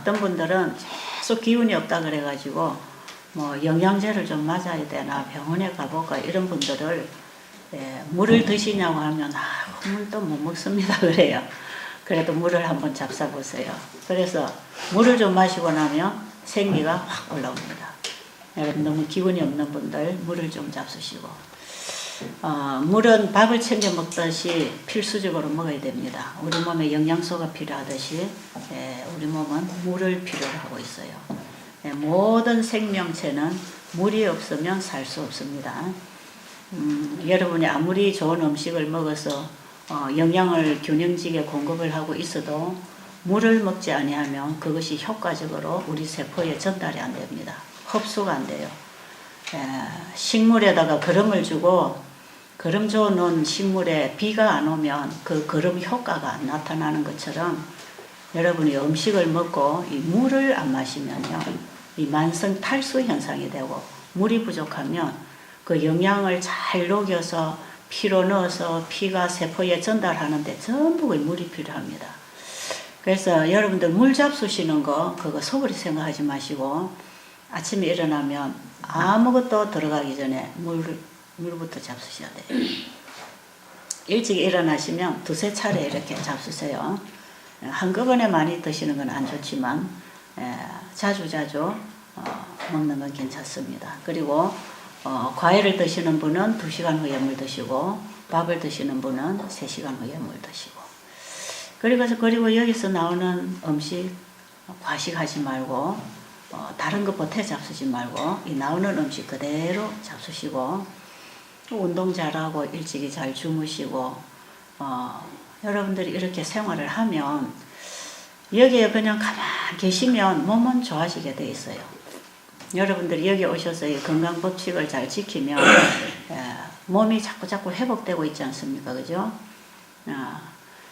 어떤 분들은 계속 기운이 없다 그래가지고 뭐 영양제를 좀 맞아야 되나 병원에 가볼까 이런 분들을 물을 드시냐고 하면 물도 못 먹습니다 그래요. 그래도 물을 한번 잡숴보세요. 그래서 물을 좀 마시고 나면 생기가 확 올라옵니다. 여러분 너무 기운이 없는 분들 물을 좀 잡수시고 물은 밥을 챙겨 먹듯이 필수적으로 먹어야 됩니다. 우리 몸에 영양소가 필요하듯이 우리 몸은 물을 필요로 하고 있어요. 모든 생명체는 물이 없으면 살 수 없습니다. 여러분이 아무리 좋은 음식을 먹어서 영양을 균형지게 공급을 하고 있어도 물을 먹지 아니하면 그것이 효과적으로 우리 세포에 전달이 안 됩니다. 흡수가 안 돼요. 식물에다가 거름을 주고 거름 줘놓은 식물에 비가 안 오면 그 거름 효과가 안 나타나는 것처럼 여러분이 음식을 먹고 이 물을 안 마시면요, 이 만성 탈수 현상이 되고 물이 부족하면 그 영양을 잘 녹여서 피로 넣어서 피가 세포에 전달하는데 전부 물이 필요합니다. 그래서 여러분들 물 잡수시는 거 그거 소홀히 생각하지 마시고 아침에 일어나면 아무것도 들어가기 전에 물부터 잡수셔야 돼요. 일찍 일어나시면 두세 차례 이렇게 잡수세요. 한꺼번에 많이 드시는 건 안 좋지만 자주 먹는 건 괜찮습니다. 그리고 과일을 드시는 분은 2시간 후에 물 드시고 밥을 드시는 분은 3시간 후에 물 드시고 그리고 여기서 나오는 음식 과식하지 말고 다른 거 보태 잡수지 말고 이 나오는 음식 그대로 잡수시고 운동 잘하고 일찍이 잘 주무시고 여러분들이 이렇게 생활을 하면 여기에 그냥 가만히 계시면 몸은 좋아지게 돼 있어요. 여러분들이 여기 오셔서 이 건강 법칙을 잘 지키면 몸이 자꾸 회복되고 있지 않습니까? 그죠?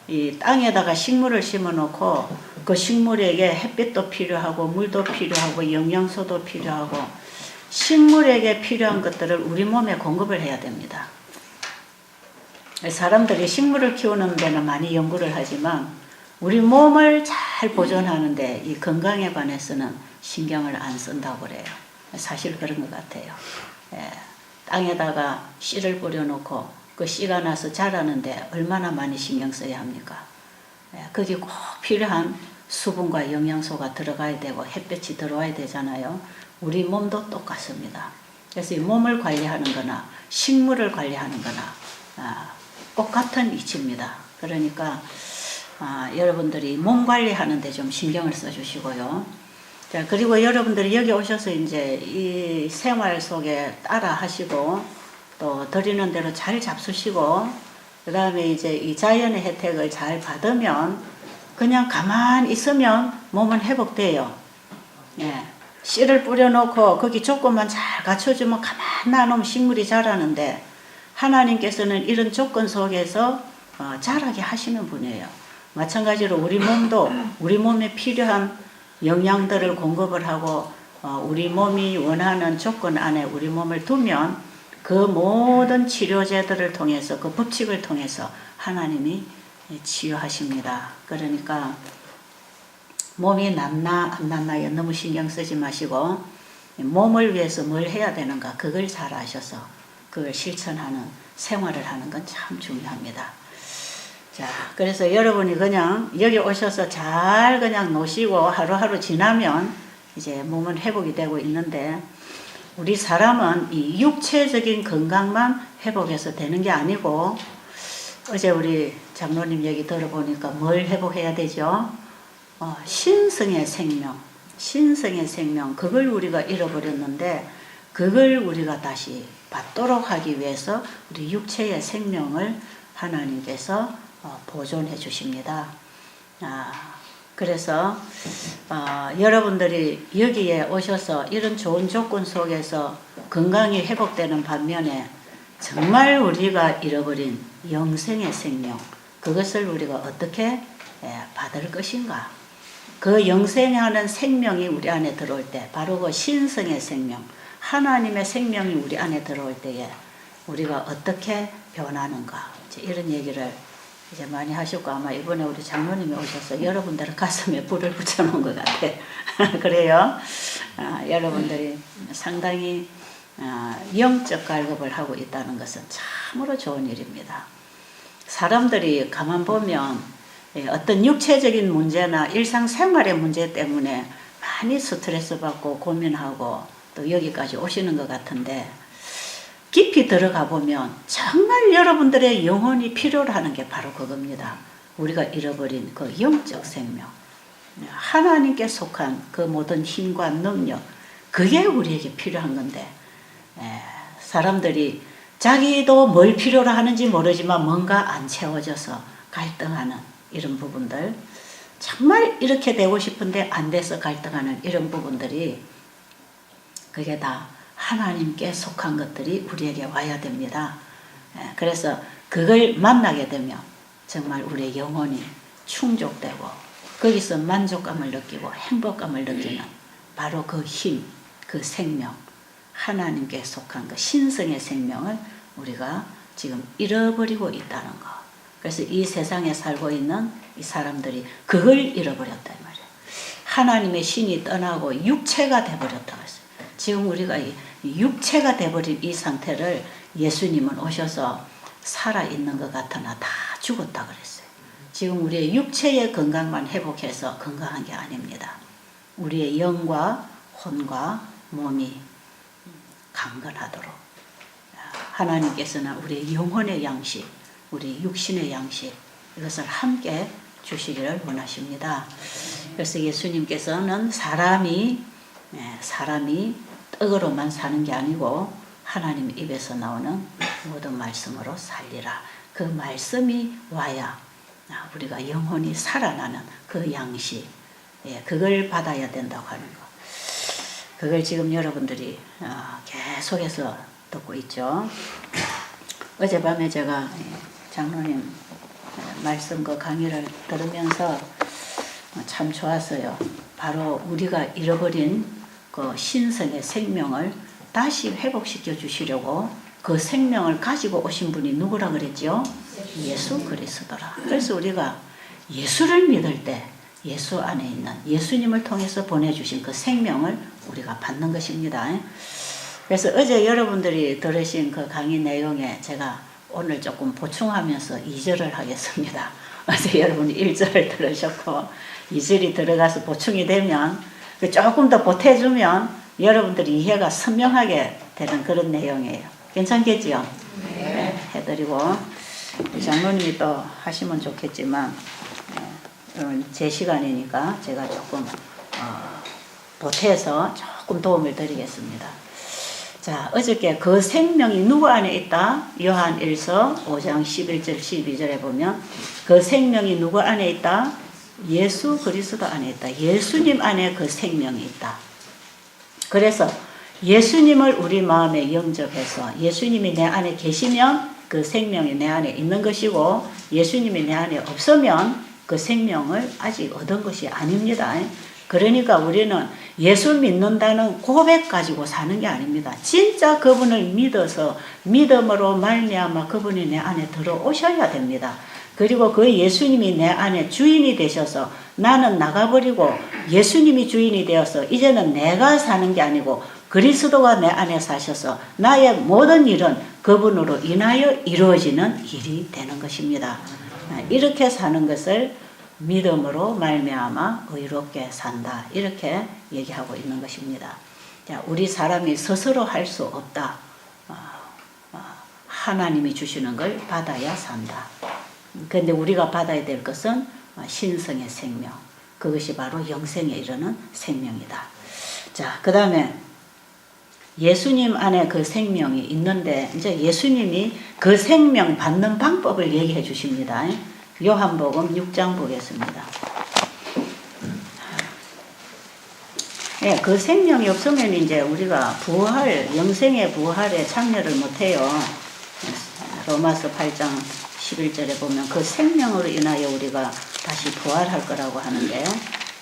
이 땅에다가 식물을 심어 놓고 그 식물에게 햇빛도 필요하고 물도 필요하고 영양소도 필요하고 식물에게 필요한 것들을 우리 몸에 공급을 해야 됩니다. 사람들이 식물을 키우는 데는 많이 연구를 하지만 우리 몸을 잘 보존하는데 이 건강에 관해서는 신경을 안 쓴다고 그래요. 사실 그런 것 같아요. 땅에다가 씨를 뿌려놓고 그 씨가 나서 자라는데 얼마나 많이 신경 써야 합니까? 거기 꼭 필요한 수분과 영양소가 들어가야 되고 햇볕이 들어와야 되잖아요. 우리 몸도 똑같습니다. 그래서 이 몸을 관리하는 거나 식물을 관리하는 거나 똑같은 이치입니다. 그러니까 여러분들이 몸 관리하는데 좀 신경을 써주시고요. 자, 그리고 여러분들이 여기 오셔서 이제 이 생활 속에 따라 하시고 또 드리는 대로 잘 잡수시고 그 다음에 이제 이 자연의 혜택을 잘 받으면 그냥 가만히 있으면 몸은 회복돼요. 씨를 뿌려놓고 거기 조건만 잘 갖춰주면 가만 놔놓으면 식물이 자라는데 하나님께서는 이런 조건 속에서 자라게 하시는 분이에요. 마찬가지로 우리 몸도 우리 몸에 필요한 영양들을 공급을 하고 우리 몸이 원하는 조건 안에 우리 몸을 두면 그 모든 치료제들을 통해서 그 법칙을 통해서 하나님이 치유하십니다. 그러니까 몸이 낫나 안 낫나에 너무 신경 쓰지 마시고 몸을 위해서 뭘 해야 되는가 그걸 잘 아셔서 그걸 실천하는 생활을 하는 건 참 중요합니다. 자, 그래서 여러분이 그냥 여기 오셔서 잘 그냥 노시고 하루하루 지나면 이제 몸은 회복이 되고 있는데 우리 사람은 이 육체적인 건강만 회복해서 되는 게 아니고 어제 우리 장로님 얘기 들어보니까 뭘 회복해야 되죠? 신성의 생명 그걸 우리가 잃어버렸는데 그걸 우리가 다시 받도록 하기 위해서 우리 육체의 생명을 하나님께서 보존해 주십니다. 그래서 여러분들이 여기에 오셔서 이런 좋은 조건 속에서 건강이 회복되는 반면에 정말 우리가 잃어버린 영생의 생명 그것을 우리가 어떻게 받을 것인가. 그 영생하는 생명이 우리 안에 들어올 때 바로 그 신성의 생명 하나님의 생명이 우리 안에 들어올 때에 우리가 어떻게 변하는가 이런 얘기를 이제 많이 하셨고 아마 이번에 우리 장로님이 오셔서 여러분들 가슴에 불을 붙여놓은 것 같아. 그래요. 여러분들이 상당히 영적 갈급을 하고 있다는 것은 참으로 좋은 일입니다. 사람들이 가만 보면 어떤 육체적인 문제나 일상생활의 문제 때문에 많이 스트레스 받고 고민하고 또 여기까지 오시는 것 같은데 깊이 들어가 보면 정말 여러분들의 영혼이 필요로 하는 게 바로 그겁니다. 우리가 잃어버린 그 영적 생명, 하나님께 속한 그 모든 힘과 능력, 그게 우리에게 필요한 건데 사람들이 자기도 뭘 필요로 하는지 모르지만 뭔가 안 채워져서 갈등하는 이런 부분들, 정말 이렇게 되고 싶은데 안 돼서 갈등하는 이런 부분들이 그게 다 하나님께 속한 것들이 우리에게 와야 됩니다. 그래서 그걸 만나게 되면 정말 우리의 영혼이 충족되고 거기서 만족감을 느끼고 행복감을 느끼는 바로 그 힘, 그 생명, 하나님께 속한 그 신성의 생명을 우리가 지금 잃어버리고 있다는 거. 그래서 이 세상에 살고 있는 이 사람들이 그걸 잃어버렸단 말이에요. 하나님의 신이 떠나고 육체가 돼버렸다고 했어요. 지금 우리가 이 육체가 돼버린 이 상태를 예수님은 오셔서 살아있는 것 같으나 다 죽었다 그랬어요. 지금 우리의 육체의 건강만 회복해서 건강한 게 아닙니다. 우리의 영과 혼과 몸이 강건하도록 하나님께서는 우리의 영혼의 양식, 우리 육신의 양식 이것을 함께 주시기를 원하십니다. 그래서 예수님께서는 사람이 떡으로만 사는 게 아니고 하나님 입에서 나오는 모든 말씀으로 살리라. 그 말씀이 와야 우리가 영혼이 살아나는 그 양식, 그걸 받아야 된다고 하는 거. 그걸 지금 여러분들이 계속해서 듣고 있죠. 어젯밤에 제가 장로님 말씀 그 강의를 들으면서 참 좋았어요. 바로 우리가 잃어버린 그 신성의 생명을 다시 회복시켜 주시려고 그 생명을 가지고 오신 분이 누구라 그랬죠? 예수 그리스도라. 그래서 우리가 예수를 믿을 때 예수 안에 있는 예수님을 통해서 보내주신 그 생명을 우리가 받는 것입니다. 그래서 어제 여러분들이 들으신 그 강의 내용에 제가 오늘 조금 보충하면서 2절을 하겠습니다. 어제 여러분이 1절을 들으셨고 2절이 들어가서 보충이 되면 조금 더 보태주면 여러분들이 이해가 선명하게 되는 그런 내용이에요. 괜찮겠지요? 네. 해드리고 장로님이 또 하시면 좋겠지만 제 시간이니까 제가 조금 보태서 조금 도움을 드리겠습니다. 자, 어저께 그 생명이 누구 안에 있다? 요한 1서 5장 11절 12절에 보면 그 생명이 누구 안에 있다? 예수 그리스도 안에 있다. 예수님 안에 그 생명이 있다. 그래서 예수님을 우리 마음에 영접해서 예수님이 내 안에 계시면 그 생명이 내 안에 있는 것이고 예수님이 내 안에 없으면 그 생명을 아직 얻은 것이 아닙니다. 그러니까 우리는 예수 믿는다는 고백 가지고 사는 게 아닙니다. 진짜 그분을 믿어서 믿음으로 말미암아 그분이 내 안에 들어오셔야 됩니다. 그리고 그 예수님이 내 안에 주인이 되셔서 나는 나가버리고 예수님이 주인이 되어서 이제는 내가 사는 게 아니고 그리스도가 내 안에 사셔서 나의 모든 일은 그분으로 인하여 이루어지는 일이 되는 것입니다. 이렇게 사는 것을 믿음으로 말미암아 의롭게 산다. 이렇게 얘기하고 있는 것입니다. 자, 우리 사람이 스스로 할 수 없다. 하나님이 주시는 걸 받아야 산다. 그런데 우리가 받아야 될 것은 신성의 생명. 그것이 바로 영생에 이르는 생명이다. 자, 그 다음에 예수님 안에 그 생명이 있는데 이제 예수님이 그 생명 받는 방법을 얘기해 주십니다. 요한복음 6장 보겠습니다. 예, 그 생명이 없으면 이제 우리가 영생의 부활에 참여를 못해요. 로마서 8장 11절에 보면 그 생명으로 인하여 우리가 다시 부활할 거라고 하는데요.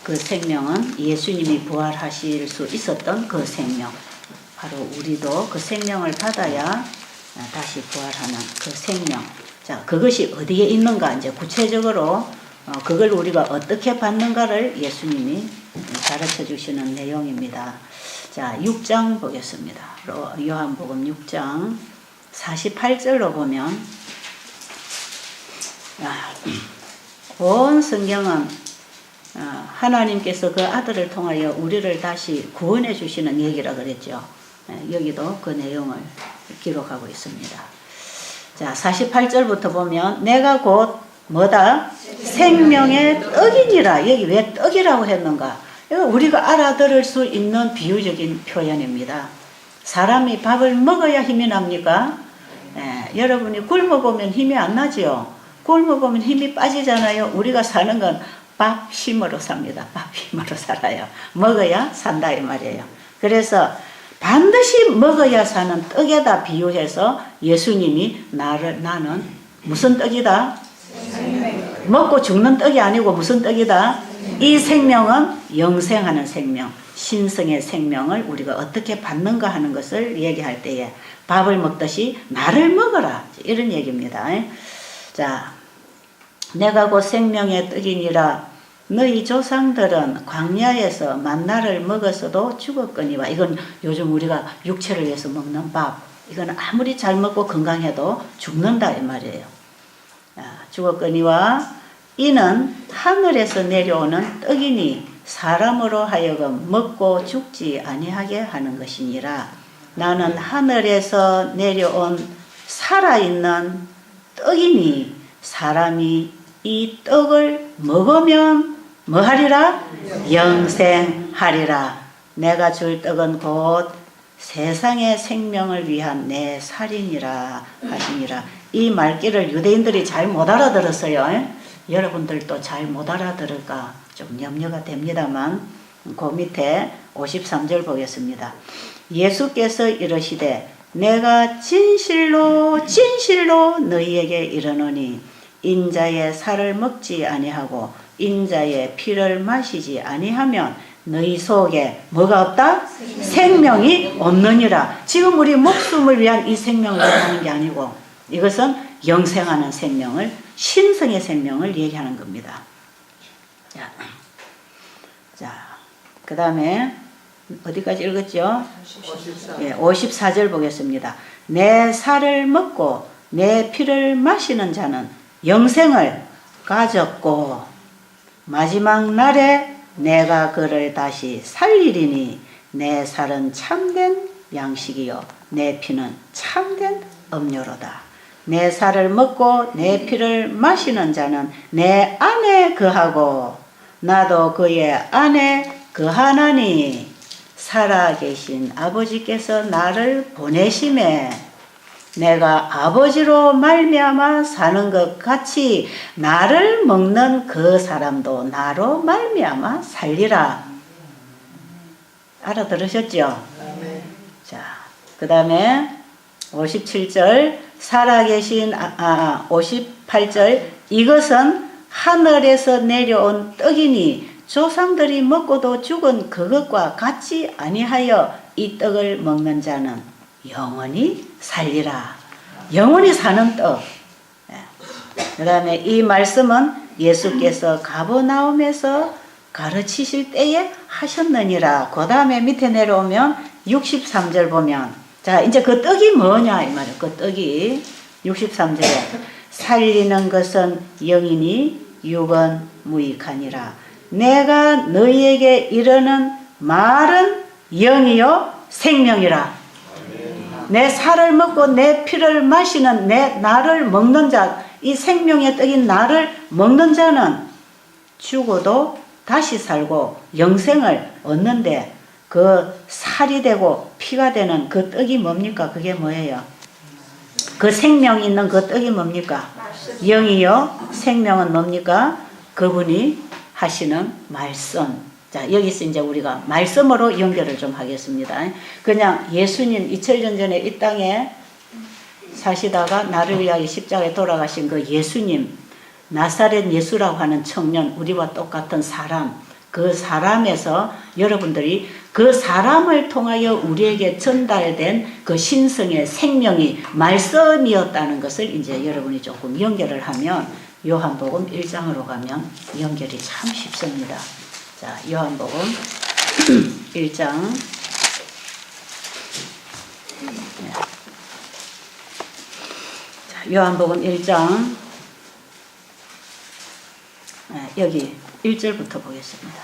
그 생명은 예수님이 부활하실 수 있었던 그 생명. 바로 우리도 그 생명을 받아야 다시 부활하는 그 생명. 자, 그것이 어디에 있는가 이제 구체적으로 그걸 우리가 어떻게 받는가를 예수님이 가르쳐 주시는 내용입니다. 자, 6장 보겠습니다. 요한복음 6장 48절로 보면 온 성경은 하나님께서 그 아들을 통하여 우리를 다시 구원해 주시는 얘기라 그랬죠. 여기도 그 내용을 기록하고 있습니다. 자, 48절부터 보면 내가 곧 뭐다? 생명의 떡이니라. 여기 왜 떡이라고 했는가? 이거 우리가 알아들을 수 있는 비유적인 표현입니다. 사람이 밥을 먹어야 힘이 납니까? 여러분이 굶어 보면 힘이 안 나지요. 굶어 보면 힘이 빠지잖아요. 우리가 사는 건 밥 힘으로 삽니다. 밥 힘으로 살아요. 먹어야 산다 이 말이에요. 그래서 반드시 먹어야 사는 떡에다 비유해서 예수님이 나는 무슨 떡이다? 먹고 죽는 떡이 아니고 무슨 떡이다? 이 생명은 영생하는 생명, 신성의 생명을 우리가 어떻게 받는가 하는 것을 얘기할 때에 밥을 먹듯이 나를 먹어라 이런 얘기입니다. 자, 내가 곧 생명의 떡이니라. 너희 조상들은 광야에서 만나를 먹었어도 죽었거니와. 이건 요즘 우리가 육체를 위해서 먹는 밥. 이건 아무리 잘 먹고 건강해도 죽는다 이 말이에요. 죽었거니와 이는 하늘에서 내려오는 떡이니 사람으로 하여금 먹고 죽지 아니하게 하는 것이니라. 나는 하늘에서 내려온 살아있는 떡이니 사람이 이 떡을 먹으면 뭐하리라? 영생하리라. 내가 줄 떡은 곧 세상의 생명을 위한 내 살이니라 하시니라. 이 말귀를 유대인들이 잘 못 알아들었어요. 여러분들도 잘 못 알아들을까 좀 염려가 됩니다만 그 밑에 53절 보겠습니다. 예수께서 이르시되 내가 진실로 진실로 너희에게 이르노니 인자의 살을 먹지 아니하고 인자의 피를 마시지 아니하면 너희 속에 뭐가 없다? 생명이 없느니라. 지금 우리 목숨을 위한 이 생명을 얘기하는 게 아니고 이것은 영생하는 생명을, 신성의 생명을 얘기하는 겁니다. 자, 그 다음에 어디까지 읽었죠? 54절 보겠습니다. 내 살을 먹고 내 피를 마시는 자는 영생을 가졌고 마지막 날에 내가 그를 다시 살리리니 내 살은 참된 양식이요 내 피는 참된 음료로다. 내 살을 먹고 내 피를 마시는 자는 내 안에 거하고 나도 그의 안에 거하나니 살아계신 아버지께서 나를 보내심에 내가 아버지로 말미암아 사는 것 같이 나를 먹는 그 사람도 나로 말미암아 살리라. 알아들으셨죠? 자, 그 다음에 57절 살아계신 58절 이것은 하늘에서 내려온 떡이니 조상들이 먹고도 죽은 그것과 같이 아니하여 이 떡을 먹는 자는 영원히 살리라. 영원히 사는 떡. 그 다음에 이 말씀은 예수께서 가버나움에서 가르치실 때에 하셨느니라. 그 다음에 밑에 내려오면 63절 보면 자 이제 그 떡이 뭐냐 이 말이에요. 그 떡이 63절에 살리는 것은 영이니 육은 무익하니라. 내가 너희에게 이르는 말은 영이요 생명이라. 내 살을 먹고 내 피를 마시는 나를 먹는 자, 이 생명의 떡인 나를 먹는 자는 죽어도 다시 살고 영생을 얻는데 그 살이 되고 피가 되는 그 떡이 뭡니까? 그게 뭐예요? 그 생명이 있는 그 떡이 뭡니까? 영이요 생명은 뭡니까? 그분이 하시는 말씀. 자, 여기서 이제 우리가 말씀으로 연결을 좀 하겠습니다. 그냥 예수님 2000년 전에 이 땅에 사시다가 나를 위하여 십자가에 돌아가신 그 예수님, 나사렛 예수라고 하는 청년, 우리와 똑같은 사람, 그 사람에서 여러분들이 그 사람을 통하여 우리에게 전달된 그 신성의 생명이 말씀이었다는 것을 이제 여러분이 조금 연결을 하면 요한복음 1장으로 가면 연결이 참 쉽습니다. 자, 요한복음 1장. 자, 요한복음 1장. 여기 1절부터 보겠습니다.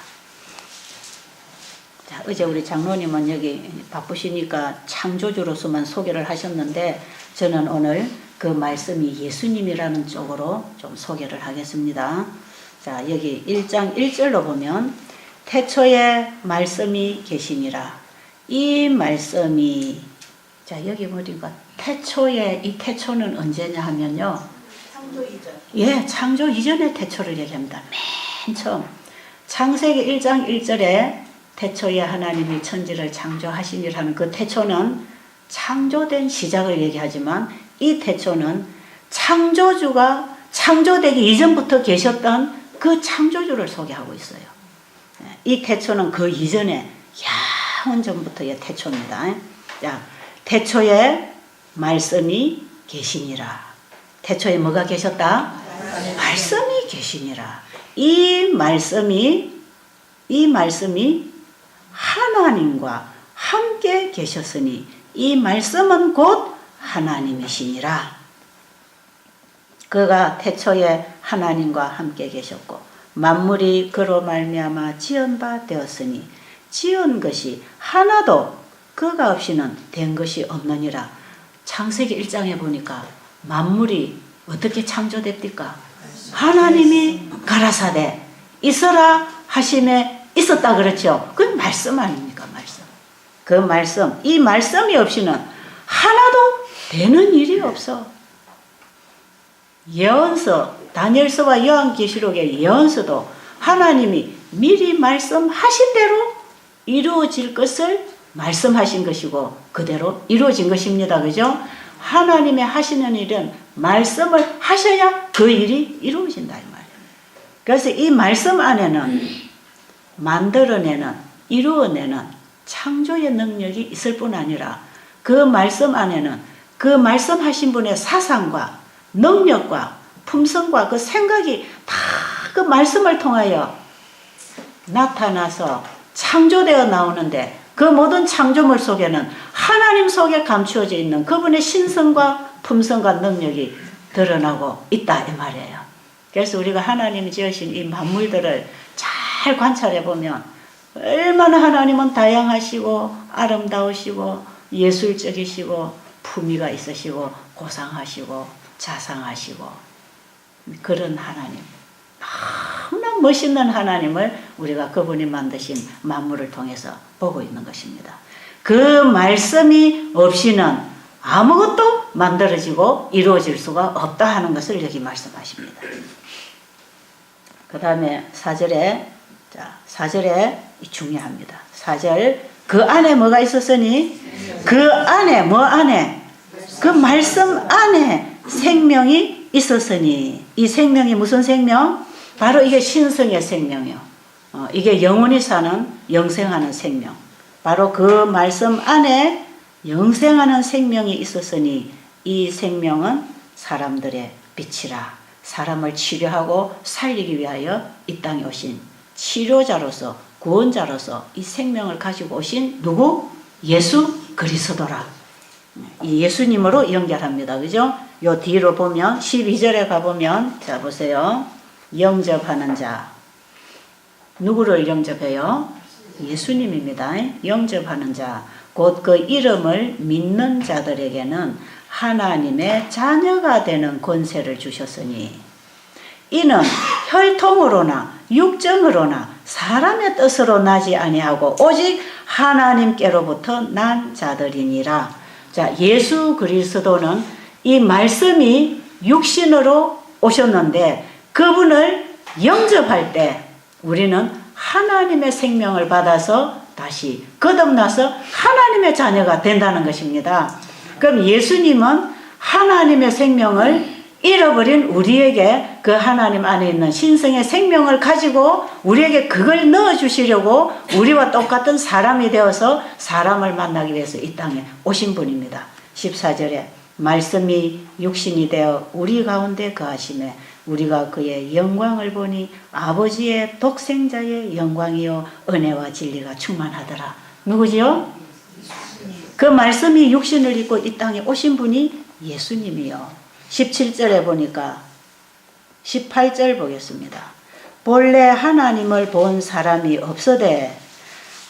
자, 어제 우리 장로님은 여기 바쁘시니까 창조주로서만 소개를 하셨는데 저는 오늘 그 말씀이 예수님이라는 쪽으로 좀 소개를 하겠습니다. 자, 여기 1장 1절로 보면 태초에 말씀이 계시니라. 이 말씀이, 자, 여기 보니까 태초에, 이 태초는 언제냐 하면요. 창조 이전. 예, 창조 이전의 태초를 얘기합니다. 맨 처음. 창세기 1장 1절에 태초에 하나님이 천지를 창조하시니라는 그 태초는 창조된 시작을 얘기하지만 이 태초는 창조주가 창조되기 이전부터 계셨던 그 창조주를 소개하고 있어요. 이 태초는 그 이전에 야원 전부터의 태초입니다. 자, 태초에 말씀이 계시니라. 태초에 뭐가 계셨다? 말씀이 계시니라. 이 말씀이 하나님과 함께 계셨으니 이 말씀은 곧 하나님이시니라. 그가 태초에 하나님과 함께 계셨고 만물이 그로 말미암아 지은 바 되었으니 지은 것이 하나도 그가 없이는 된 것이 없느니라. 창세기 1장에 보니까 만물이 어떻게 창조됐습니까? 하나님이 가라사대 있어라 하심에 있었다 그렇죠. 그건 말씀 아닙니까? 말씀. 그 말씀, 이 말씀이 없이는 하나도 되는 일이 없어. 예언서, 다니엘서와 요한계시록의 예언서도 하나님이 미리 말씀하신 대로 이루어질 것을 말씀하신 것이고 그대로 이루어진 것입니다. 그죠? 하나님의 하시는 일은 말씀을 하셔야 그 일이 이루어진다 이 말이에요. 그래서 이 말씀 안에는 만들어내는, 이루어내는 창조의 능력이 있을 뿐 아니라 그 말씀 안에는 그 말씀하신 분의 사상과 능력과 품성과 그 생각이 다 그 말씀을 통하여 나타나서 창조되어 나오는데 그 모든 창조물 속에는 하나님 속에 감추어져 있는 그분의 신성과 품성과 능력이 드러나고 있다 이 말이에요. 그래서 우리가 하나님이 지으신 이 만물들을 잘 관찰해 보면 얼마나 하나님은 다양하시고 아름다우시고 예술적이시고 품위가 있으시고 고상하시고 자상하시고 그런 하나님, 너무나 멋있는 하나님을 우리가 그분이 만드신 만물을 통해서 보고 있는 것입니다. 그 말씀이 없이는 아무것도 만들어지고 이루어질 수가 없다 하는 것을 여기 말씀하십니다. 그 다음에 4절에, 자, 4절에 중요합니다. 4절, 그 안에 뭐가 있었으니? 그 안에, 뭐 안에? 그 말씀 안에 생명이 있었으니. 이 생명이 무슨 생명? 바로 이게 신성의 생명이요. 이게 영원히 사는 영생하는 생명. 바로 그 말씀 안에 영생하는 생명이 있었으니 이 생명은 사람들의 빛이라. 사람을 치료하고 살리기 위하여 이 땅에 오신 치료자로서 구원자로서 이 생명을 가지고 오신 누구? 예수 그리스도라. 이 예수님으로 연결합니다. 그죠? 요 뒤로 보면 12절에 가보면 자 보세요. 영접하는 자. 누구를 영접해요? 예수님입니다. 영접하는 자. 곧 그 이름을 믿는 자들에게는 하나님의 자녀가 되는 권세를 주셨으니 이는 혈통으로나 육정으로나 사람의 뜻으로 나지 아니하고 오직 하나님께로부터 난 자들이니라. 자, 예수 그리스도는 이 말씀이 육신으로 오셨는데 그분을 영접할 때 우리는 하나님의 생명을 받아서 다시 거듭나서 하나님의 자녀가 된다는 것입니다. 그럼 예수님은 하나님의 생명을 잃어버린 우리에게 그 하나님 안에 있는 신성의 생명을 가지고 우리에게 그걸 넣어주시려고 우리와 똑같은 사람이 되어서 사람을 만나기 위해서 이 땅에 오신 분입니다. 14절에 말씀이 육신이 되어 우리 가운데 거하심에 우리가 그의 영광을 보니 아버지의 독생자의 영광이요 은혜와 진리가 충만하더라. 누구지요? 그 말씀이 육신을 입고 이 땅에 오신 분이 예수님이요. 17절에 보니까 18절 보겠습니다. 본래 하나님을 본 사람이 없어되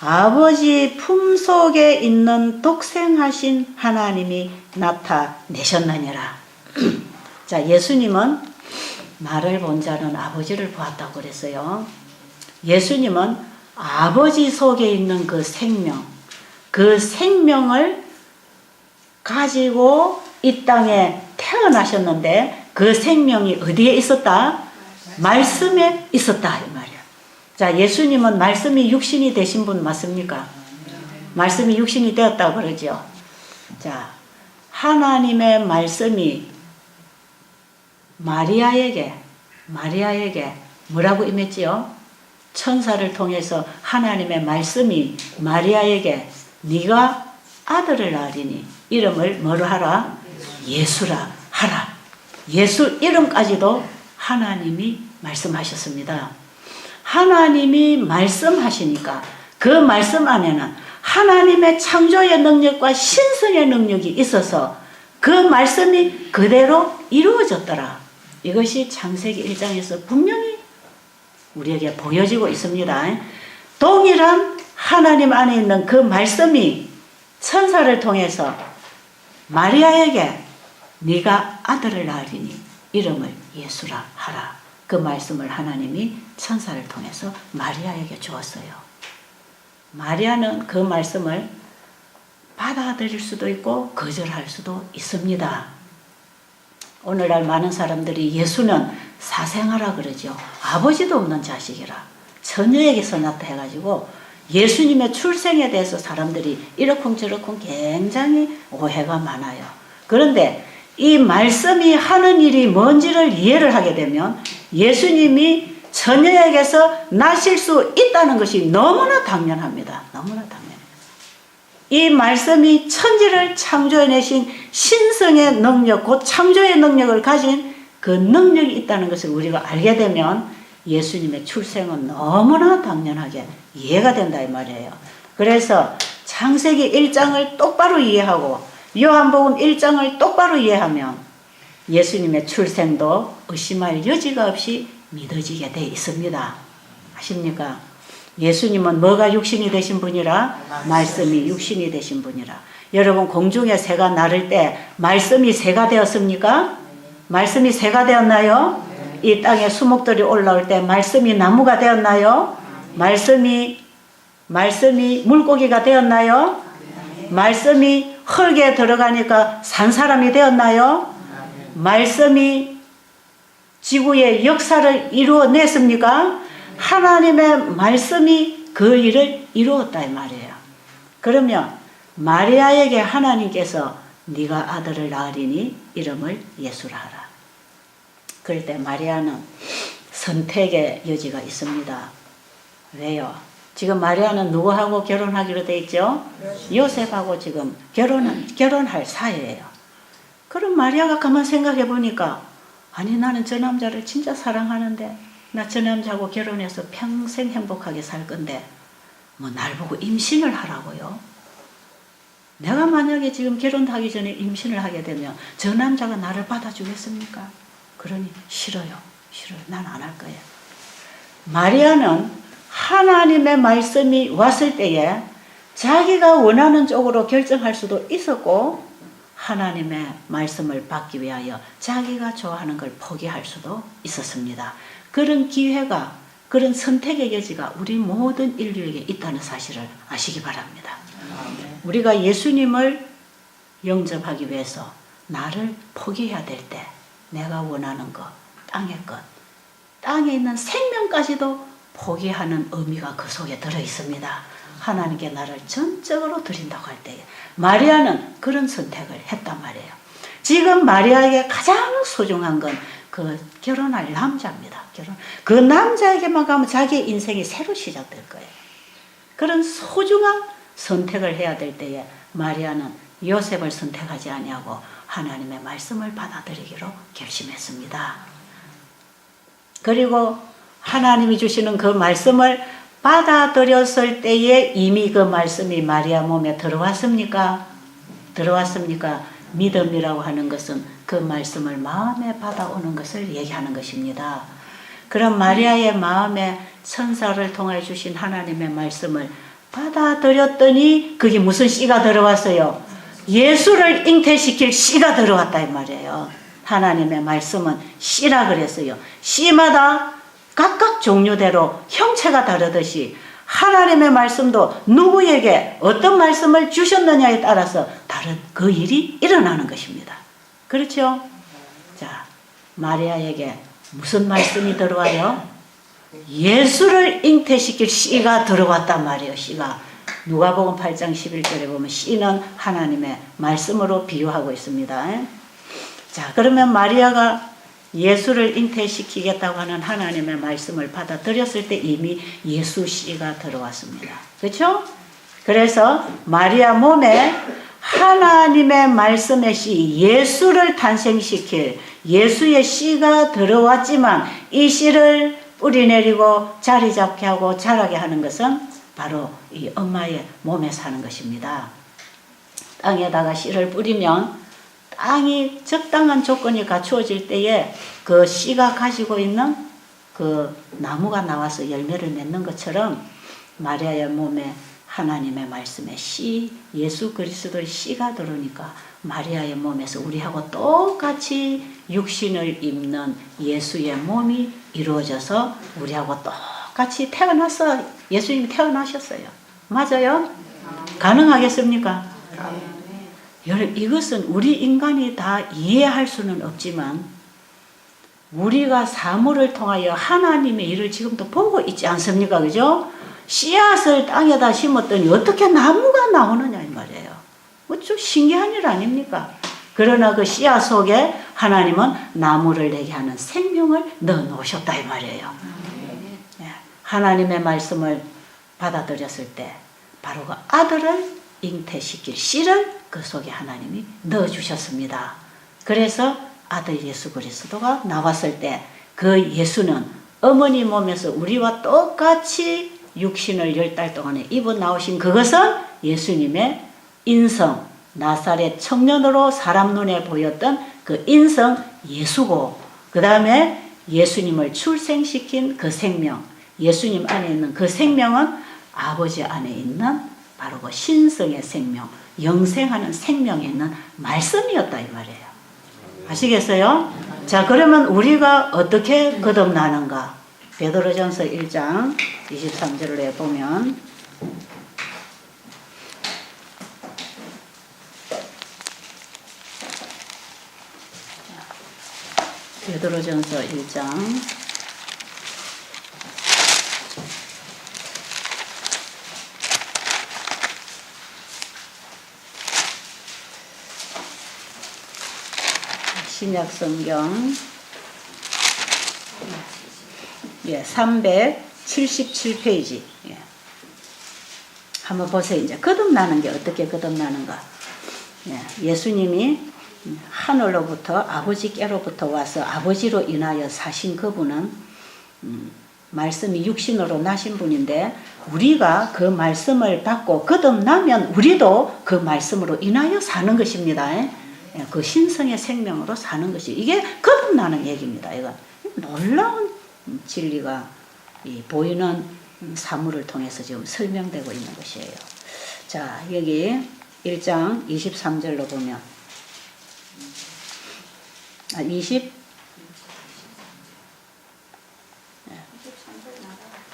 아버지 품속에 있는 독생하신 하나님이 나타내셨느니라. 자, 예수님은 나를 본 자는 아버지를 보았다고 그랬어요. 예수님은 아버지 속에 있는 그 생명을 가지고 이 땅에 태어나셨는데 그 생명이 어디에 있었다? 말씀에 있었다 이 말이야. 자, 예수님은 말씀이 육신이 되신 분 맞습니까? 말씀이 육신이 되었다고 그러죠. 자, 하나님의 말씀이 마리아에게 뭐라고 임했지요? 천사를 통해서 하나님의 말씀이 마리아에게 네가 아들을 낳으리니 이름을 뭐로 하라? 예수라 하라. 예수 이름까지도 하나님이 말씀하셨습니다. 하나님이 말씀하시니까 그 말씀 안에는 하나님의 창조의 능력과 신성의 능력이 있어서 그 말씀이 그대로 이루어졌더라. 이것이 창세기 1장에서 분명히 우리에게 보여지고 있습니다. 동일한 하나님 안에 있는 그 말씀이 천사를 통해서 마리아에게 네가 아들을 낳으리니 이름을 예수라 하라. 그 말씀을 하나님이 천사를 통해서 마리아에게 주었어요. 마리아는 그 말씀을 받아들일 수도 있고 거절할 수도 있습니다. 오늘날 많은 사람들이 예수는 사생아라 그러죠. 아버지도 없는 자식이라. 처녀에게서 나타해가지고 예수님의 출생에 대해서 사람들이 이러쿵저러쿵 굉장히 오해가 많아요. 그런데 이 말씀이 하는 일이 뭔지를 이해를 하게 되면 예수님이 처녀에게서 나실 수 있다는 것이 너무나 당연합니다. 너무나 당연해요. 이 말씀이 천지를 창조해내신 신성의 능력, 곧 창조의 능력을 가진 그 능력이 있다는 것을 우리가 알게 되면 예수님의 출생은 너무나 당연하게 이해가 된다 이 말이에요. 그래서 창세기 1장을 똑바로 이해하고 요한복음 1장을 똑바로 이해하면 예수님의 출생도 의심할 여지가 없이 믿어지게 돼 있습니다. 아십니까? 예수님은 뭐가 육신이 되신 분이라? 말씀이 육신이 되신 분이라. 여러분 공중에 새가 날을 때 말씀이 새가 되었습니까? 말씀이 새가 되었나요? 이 땅에 수목들이 올라올 때 말씀이 나무가 되었나요? 말씀이 물고기가 되었나요? 말씀이 흙에 들어가니까 산 사람이 되었나요? 말씀이 지구의 역사를 이루어냈습니까? 하나님의 말씀이 그 일을 이루었다 이 말이에요. 그러면 마리아에게 하나님께서 네가 아들을 낳으리니 이름을 예수라 하라. 그럴 때 마리아는 선택의 여지가 있습니다. 왜요? 지금 마리아는 누구하고 결혼하기로 돼 있죠? 요셉하고 지금 결혼할 사이예요. 그럼 마리아가 가만 생각해 보니까 아니 나는 저 남자를 진짜 사랑하는데 나 저 남자하고 결혼해서 평생 행복하게 살 건데 뭐 날 보고 임신을 하라고요? 내가 만약에 지금 결혼하기 전에 임신을 하게 되면 저 남자가 나를 받아주겠습니까? 그러니 싫어요. 난 안 할 거예요. 마리아는 하나님의 말씀이 왔을 때에 자기가 원하는 쪽으로 결정할 수도 있었고 하나님의 말씀을 받기 위하여 자기가 좋아하는 걸 포기할 수도 있었습니다. 그런 기회가, 그런 선택의 여지가 우리 모든 인류에게 있다는 사실을 아시기 바랍니다. 우리가 예수님을 영접하기 위해서 나를 포기해야 될 때 내가 원하는 것, 땅의 것, 땅에 있는 생명까지도 포기하는 의미가 그 속에 들어 있습니다. 하나님께 나를 전적으로 드린다고 할 때에 마리아는 그런 선택을 했단 말이에요. 지금 마리아에게 가장 소중한 건 그 결혼할 남자입니다. 그 남자에게만 가면 자기의 인생이 새로 시작될 거예요. 그런 소중한 선택을 해야 될 때에 마리아는 요셉을 선택하지 아니하고 하나님의 말씀을 받아들이기로 결심했습니다. 그리고 하나님이 주시는 그 말씀을 받아들였을 때에 이미 그 말씀이 마리아 몸에 들어왔습니까? 들어왔습니까? 믿음이라고 하는 것은 그 말씀을 마음에 받아오는 것을 얘기하는 것입니다. 그럼 마리아의 마음에 천사를 통해 주신 하나님의 말씀을 받아들였더니 그게 무슨 씨가 들어왔어요? 예수를 잉태시킬 씨가 들어왔다 이 말이에요. 하나님의 말씀은 씨라 그랬어요. 씨마다 각각 종류대로 형체가 다르듯이 하나님의 말씀도 누구에게 어떤 말씀을 주셨느냐에 따라서 다른 그 일이 일어나는 것입니다. 그렇죠? 자, 마리아에게 무슨 말씀이 들어와요? 예수를 잉태시킬 씨가 들어왔단 말이에요. 씨가 누가복음 8장 11절에 보면 씨는 하나님의 말씀으로 비유하고 있습니다. 자, 그러면 마리아가 예수를 잉태시키겠다고 하는 하나님의 말씀을 받아들였을 때 이미 예수 씨가 들어왔습니다. 그렇죠? 그래서 마리아 몸에 하나님의 말씀의 씨, 예수를 탄생시킬 예수의 씨가 들어왔지만 이 씨를 뿌리내리고 자리 잡게 하고 자라게 하는 것은 바로 이 엄마의 몸에 사는 것입니다. 땅에다가 씨를 뿌리면 땅이 적당한 조건이 갖추어질 때에 그 씨가 가지고 있는 그 나무가 나와서 열매를 맺는 것처럼 마리아의 몸에 하나님의 말씀의 씨, 예수 그리스도의 씨가 들어오니까 마리아의 몸에서 우리하고 똑같이 육신을 입는 예수의 몸이 이루어져서 우리하고 똑같이 태어났어. 예수님이 태어나셨어요. 맞아요? 가능하겠습니까? 여러분, 이것은 우리 인간이 다 이해할 수는 없지만 우리가 사물을 통하여 하나님의 일을 지금도 보고 있지 않습니까? 그죠? 씨앗을 땅에다 심었더니 어떻게 나무가 나오느냐 이 말이에요. 좀 신기한 일 아닙니까? 그러나 그 씨앗 속에 하나님은 나무를 내게 하는 생명을 넣어 놓으셨다 이 말이에요. 하나님의 말씀을 받아들였을 때 바로 그 아들을 잉태시킬 씨를 그 속에 하나님이 넣어주셨습니다. 그래서 아들 예수 그리스도가 나왔을 때 그 예수는 어머니 몸에서 우리와 똑같이 육신을 10달 동안에 입어 나오신 그것은 예수님의 인성, 나사렛 청년으로 사람 눈에 보였던 그 인성 예수고, 그 다음에 예수님을 출생시킨 그 생명, 예수님 안에 있는 그 생명은 아버지 안에 있는 바로 그 신성의 생명, 영생하는 생명에 있는 말씀이었다 이 말이에요. 아시겠어요? 자, 그러면 우리가 어떻게 거듭나는가? 베드로전서 1장 23절에 보면 베드로전서 1장 377페이지. 한번 보세요. 이제 거듭나는 게 어떻게 거듭나는가. 예수님이 하늘로부터 아버지께로부터 와서 아버지로 인하여 사신 그분은 말씀이 육신으로 나신 분인데 우리가 그 말씀을 받고 거듭나면 우리도 그 말씀으로 인하여 사는 것입니다. 그 신성의 생명으로 사는 것이 이게 거듭나는 얘기입니다. 이거 놀라운 진리가 보이는 사물을 통해서 지금 설명되고 있는 것이에요. 자, 여기 1장 23절로 보면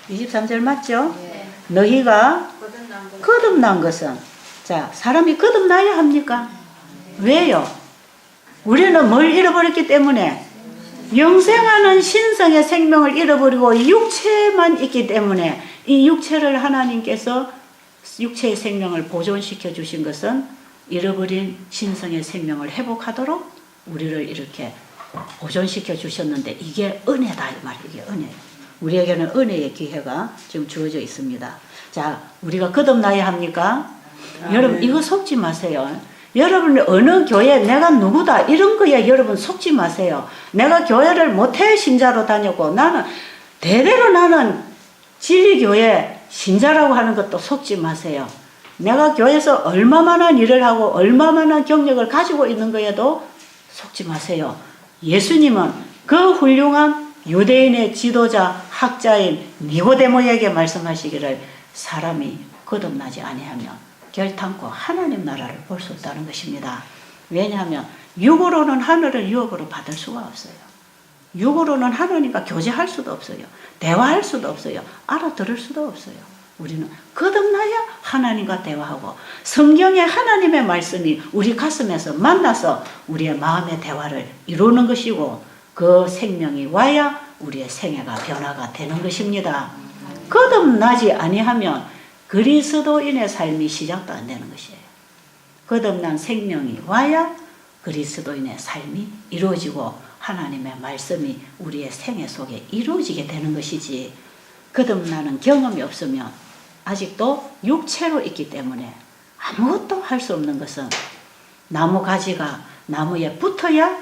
23절 맞죠? 네. 너희가 거듭난 것은 자, 사람이 거듭나야 합니까? 왜요? 우리는 뭘 잃어버렸기 때문에 영생하는 신성의 생명을 잃어버리고 육체만 있기 때문에 이 육체를 하나님께서 육체의 생명을 보존시켜 주신 것은 잃어버린 신성의 생명을 회복하도록 우리를 이렇게 보존시켜 주셨는데 이게 은혜다 이 말이에요. 이게 은혜. 우리에게는 은혜의 기회가 지금 주어져 있습니다. 자, 우리가 거듭나야 합니까? 여러분 이거 속지 마세요. 여러분 어느 교회 내가 누구다 이런 거에 여러분 속지 마세요. 내가 교회를 모태 신자로 다녔고 나는 대대로 나는 진리교회 신자라고 하는 것도 속지 마세요. 내가 교회에서 얼마만한 일을 하고 얼마만한 경력을 가지고 있는 거에도 속지 마세요. 예수님은 그 훌륭한 유대인의 지도자 학자인 니고데모에게 말씀하시기를 사람이 거듭나지 아니하면 결탄코 하나님 나라를 볼 수 없다는 것입니다. 왜냐하면 육으로는 하늘을 유업으로 받을 수가 없어요. 육으로는 하나님과 교제할 수도 없어요. 대화할 수도 없어요. 알아들을 수도 없어요. 우리는 거듭나야 하나님과 대화하고 성경의 하나님의 말씀이 우리 가슴에서 만나서 우리의 마음의 대화를 이루는 것이고 그 생명이 와야 우리의 생애가 변화가 되는 것입니다. 거듭나지 아니하면 그리스도인의 삶이 시작도 안 되는 것이에요. 거듭난 생명이 와야 그리스도인의 삶이 이루어지고 하나님의 말씀이 우리의 생애 속에 이루어지게 되는 것이지 거듭나는 경험이 없으면 아직도 육체로 있기 때문에 아무것도 할 수 없는 것은 나무 가지가 나무에 붙어야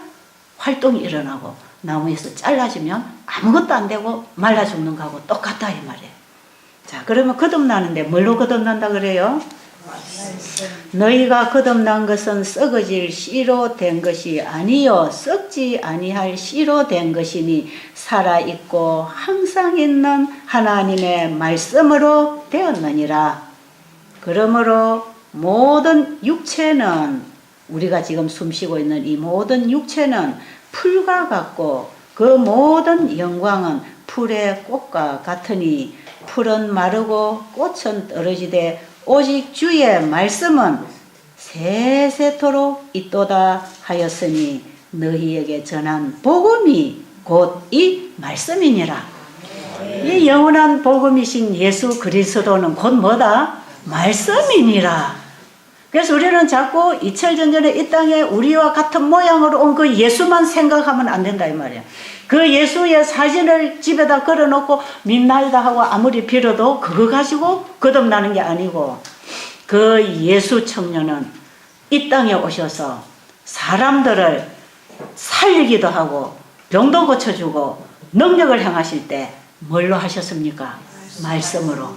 활동이 일어나고 나무에서 잘라지면 아무것도 안 되고 말라 죽는 거하고 똑같다 이 말이에요. 자, 그러면 거듭나는데 뭘로 거듭난다 그래요? 너희가 거듭난 것은 썩어질 씨로 된 것이 아니요 썩지 아니할 씨로 된 것이니 살아있고 항상 있는 하나님의 말씀으로 되었느니라. 그러므로 모든 육체는 우리가 지금 숨쉬고 있는 이 모든 육체는 풀과 같고 그 모든 영광은 풀의 꽃과 같으니 풀은 마르고 꽃은 떨어지되 오직 주의 말씀은 세세토록 있도다 하였으니 너희에게 전한 복음이 곧 이 말씀이니라. 이 영원한 복음이신 예수 그리스도는 곧 뭐다? 말씀이니라. 그래서 우리는 자꾸 2000년 이 땅에 우리와 같은 모양으로 온 그 예수만 생각하면 안 된다 이 말이야. 그 예수의 사진을 집에다 걸어놓고 민날다 하고 아무리 빌어도 그거 가지고 거듭나는 게 아니고 그 예수 청년은 이 땅에 오셔서 사람들을 살리기도 하고 병도 고쳐주고 능력을 행하실 때 뭘로 하셨습니까? 말씀으로.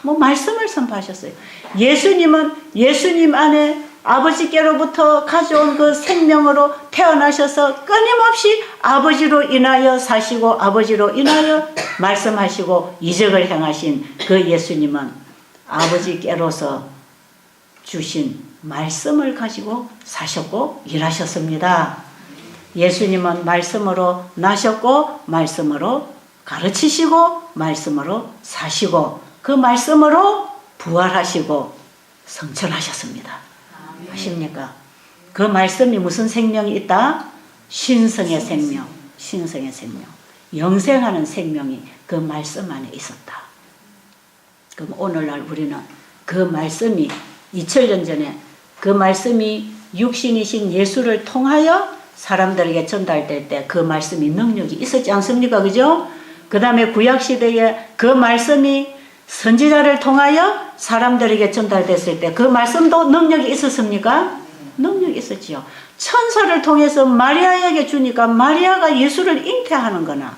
뭐 말씀을 선포하셨어요. 예수님은 예수님 안에 아버지께로부터 가져온 그 생명으로 태어나셔서 끊임없이 아버지로 인하여 사시고 아버지로 인하여 말씀하시고 이적을 행하신 그 예수님은 아버지께로서 주신 말씀을 가지고 사셨고 일하셨습니다. 예수님은 말씀으로 나셨고 말씀으로 가르치시고 말씀으로 사시고 그 말씀으로 부활하시고 성천하셨습니다. 아십니까? 그 말씀이 무슨 생명이 있다? 신성의 생명, 신성의 생명, 영생하는 생명이 그 말씀 안에 있었다. 그럼 오늘날 우리는 그 말씀이 2000년 전에 그 말씀이 육신이신 예수를 통하여 사람들에게 전달될 때 그 말씀이 능력이 있었지 않습니까? 그죠? 그 다음에 구약시대에 그 말씀이 선지자를 통하여 사람들에게 전달됐을 때 그 말씀도 능력이 있었습니까? 능력이 있었지요. 천사를 통해서 마리아에게 주니까 마리아가 예수를 잉태하는 거나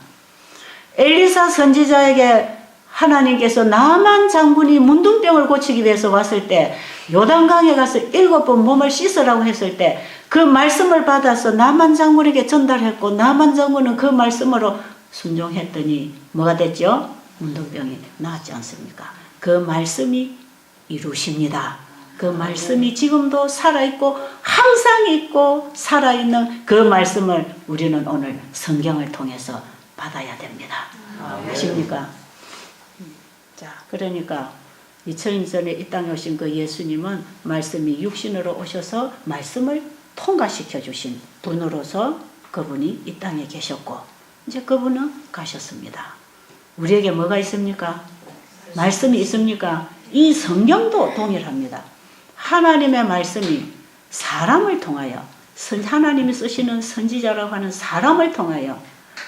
엘리사 선지자에게 하나님께서 나만 장군이 문둥병을 고치기 위해서 왔을 때 요단강에 가서 7번 몸을 씻으라고 했을 때 그 말씀을 받아서 나만 장군에게 전달했고 나만 장군은 그 말씀으로 순종했더니 뭐가 됐죠? 문둥병이 나았지 않습니까? 그 말씀이 이루십니다. 그 말씀이 지금도 살아있고 항상 있고 살아있는 그 말씀을 우리는 오늘 성경을 통해서 받아야 됩니다. 아십니까? 자, 그러니까 2000년 전에 이 땅에 오신 그 예수님은 말씀이 육신으로 오셔서 말씀을 통과시켜 주신 분으로서 그분이 이 땅에 계셨고 이제 그분은 가셨습니다. 우리에게 뭐가 있습니까? 말씀이 있습니까? 이 성경도 동일합니다. 하나님의 말씀이 사람을 통하여 하나님이 쓰시는 선지자라고 하는 사람을 통하여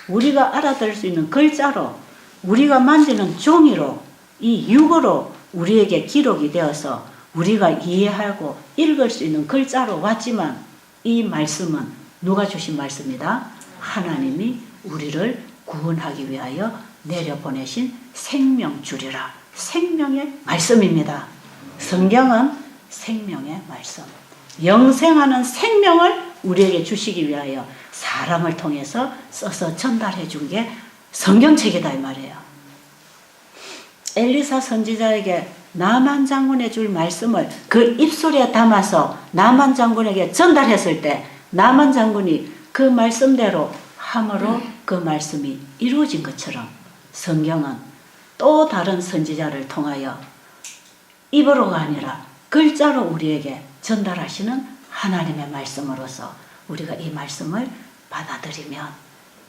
우리가 알아들을 수 있는 글자로, 우리가 만지는 종이로, 이 육으로 우리에게 기록이 되어서 우리가 이해하고 읽을 수 있는 글자로 왔지만, 이 말씀은 누가 주신 말씀이다? 하나님이 우리를 구원하기 위하여 내려보내신 생명줄이라, 생명의 말씀입니다. 성경은 생명의 말씀, 영생하는 생명을 우리에게 주시기 위하여 사람을 통해서 써서 전달해 준 게 성경책이다 이 말이에요. 엘리사 선지자에게 나만 장군에 줄 말씀을 그 입술에 담아서 나만 장군에게 전달했을 때 나만 장군이 그 말씀대로 함으로 그 말씀이 이루어진 것처럼, 성경은 또 다른 선지자를 통하여 입으로가 아니라 글자로 우리에게 전달하시는 하나님의 말씀으로서 우리가 이 말씀을 받아들이면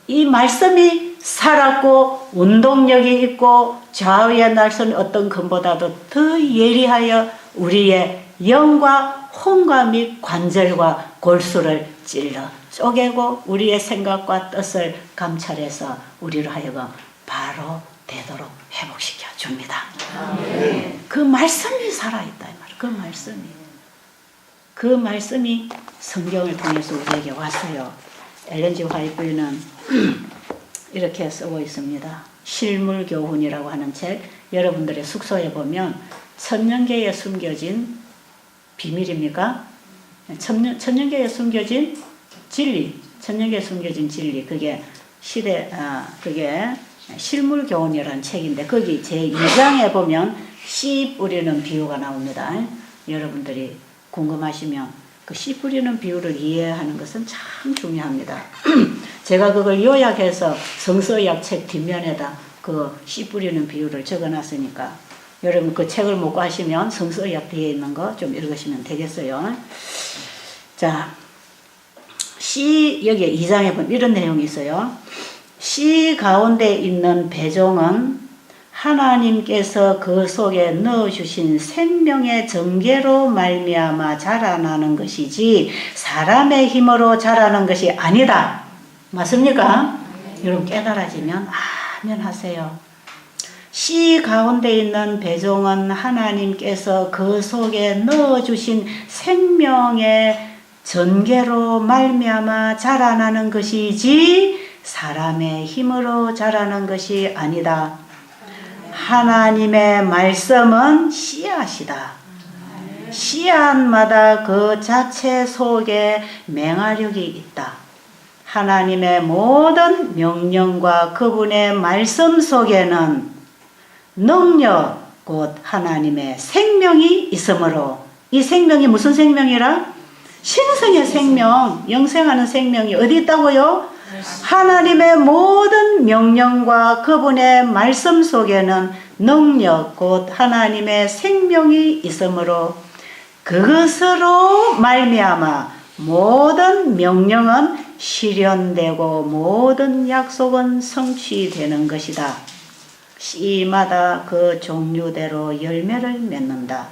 이 말씀이 살았고 운동력이 있고 좌우에 날선 어떤 금보다도 더 예리하여 우리의 영과 혼과 및 관절과 골수를 찔러 쪼개고 우리의 생각과 뜻을 감찰해서 우리를 하여금 바로 되도록 회복시켜 줍니다. 그 말씀이 살아있다 이 말이에요. 그 말씀이 성경을 통해서 우리에게 왔어요. 엘렌 G. 화이트는 이렇게 쓰고 있습니다. 실물교훈이라고 하는 책, 여러분들의 숙소에 보면 천년계에 숨겨진 비밀입니까? 천년계에 숨겨진 진리, 천년계에 숨겨진 진리, 그게 그게 실물교훈이라는 책인데, 거기 제2장에 보면 씨 뿌리는 비유가 나옵니다. 여러분들이 궁금하시면 그 씨 뿌리는 비유를 이해하는 것은 참 중요합니다. 제가 그걸 요약해서 성서의학 책 뒷면에다 그 씨 뿌리는 비유를 적어놨으니까 여러분 그 책을 못 구하시면 성서의학 뒤에 있는 거 좀 읽으시면 되겠어요. 자, 씨, 여기 2장에 보면 이런 내용이 있어요. 씨 가운데 있는 배종은 하나님께서 그 속에 넣어주신 생명의 전개로 말미암아 자라나는 것이지 사람의 힘으로 자라는 것이 아니다. 맞습니까? 여러분 깨달아지면 아멘 하세요. 씨 가운데 있는 배종은 하나님께서 그 속에 넣어주신 생명의 전개로 말미암아 자라나는 것이지 사람의 힘으로 자라는 것이 아니다. 하나님의 말씀은 씨앗이다. 씨앗마다 그 자체 속에 맹활력이 있다. 하나님의 모든 명령과 그분의 말씀 속에는 능력, 곧 하나님의 생명이 있으므로, 이 생명이 무슨 생명이라? 신성의 생명, 영생하는 생명이 어디 있다고요? 하나님의 모든 명령과 그분의 말씀 속에는 능력, 곧 하나님의 생명이 있으므로 그것으로 말미암아 모든 명령은 실현되고 모든 약속은 성취되는 것이다. 씨마다 그 종류대로 열매를 맺는다.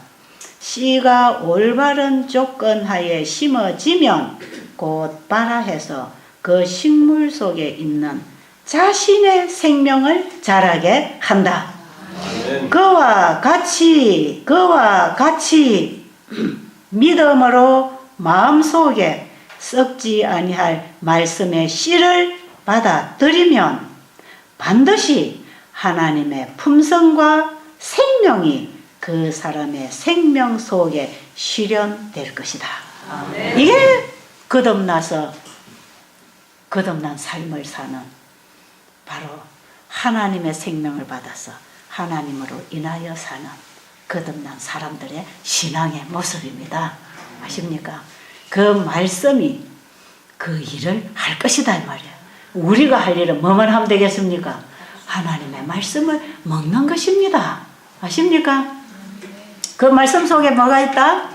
씨가 올바른 조건 하에 심어지면 곧 발아해서 그 식물 속에 있는 자신의 생명을 자라게 한다. 그와 같이 믿음으로 마음속에 썩지 아니할 말씀의 씨를 받아들이면 반드시 하나님의 품성과 생명이 그 사람의 생명 속에 실현될 것이다. 이게 거듭난 삶을 사는, 바로 하나님의 생명을 받아서 하나님으로 인하여 사는 거듭난 사람들의 신앙의 모습입니다. 아십니까? 그 말씀이 그 일을 할 것이다 이 말이에요. 우리가 할 일은 뭐만 하면 되겠습니까? 하나님의 말씀을 먹는 것입니다. 아십니까? 그 말씀 속에 뭐가 있다?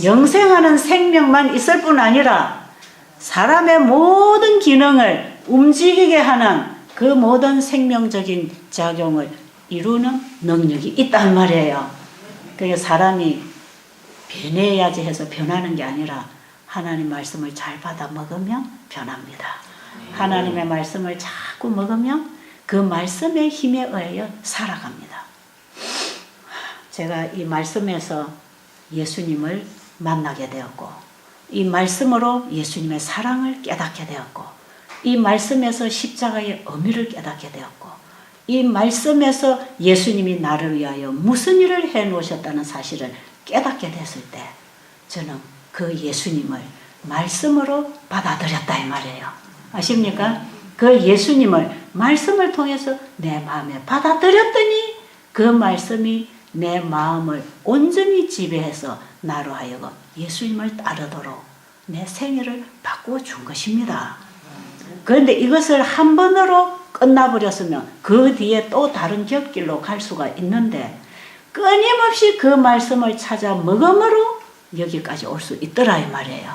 영생하는 생명만 있을 뿐 아니라 사람의 모든 기능을 움직이게 하는 그 모든 생명적인 작용을 이루는 능력이 있단 말이에요. 그러니까 사람이 변해야지 해서 변하는 게 아니라 하나님 말씀을 잘 받아 먹으면 변합니다. 하나님의 말씀을 자꾸 먹으면 그 말씀의 힘에 의하여 살아갑니다. 제가 이 말씀에서 예수님을 만나게 되었고, 이 말씀으로 예수님의 사랑을 깨닫게 되었고, 이 말씀에서 십자가의 의미를 깨닫게 되었고, 이 말씀에서 예수님이 나를 위하여 무슨 일을 해 놓으셨다는 사실을 깨닫게 됐을 때 저는 그 예수님을 말씀으로 받아들였다 이 말이에요. 아십니까? 그 예수님을 말씀을 통해서 내 마음에 받아들였더니 그 말씀이 내 마음을 온전히 지배해서 나로 하여금 예수님을 따르도록 내 생애를 바꾸어 준 것입니다. 그런데 이것을 한 번으로 끝나버렸으면 그 뒤에 또 다른 곁길로 갈 수가 있는데 끊임없이 그 말씀을 찾아 먹음으로 여기까지 올 수 있더라 이 말이에요.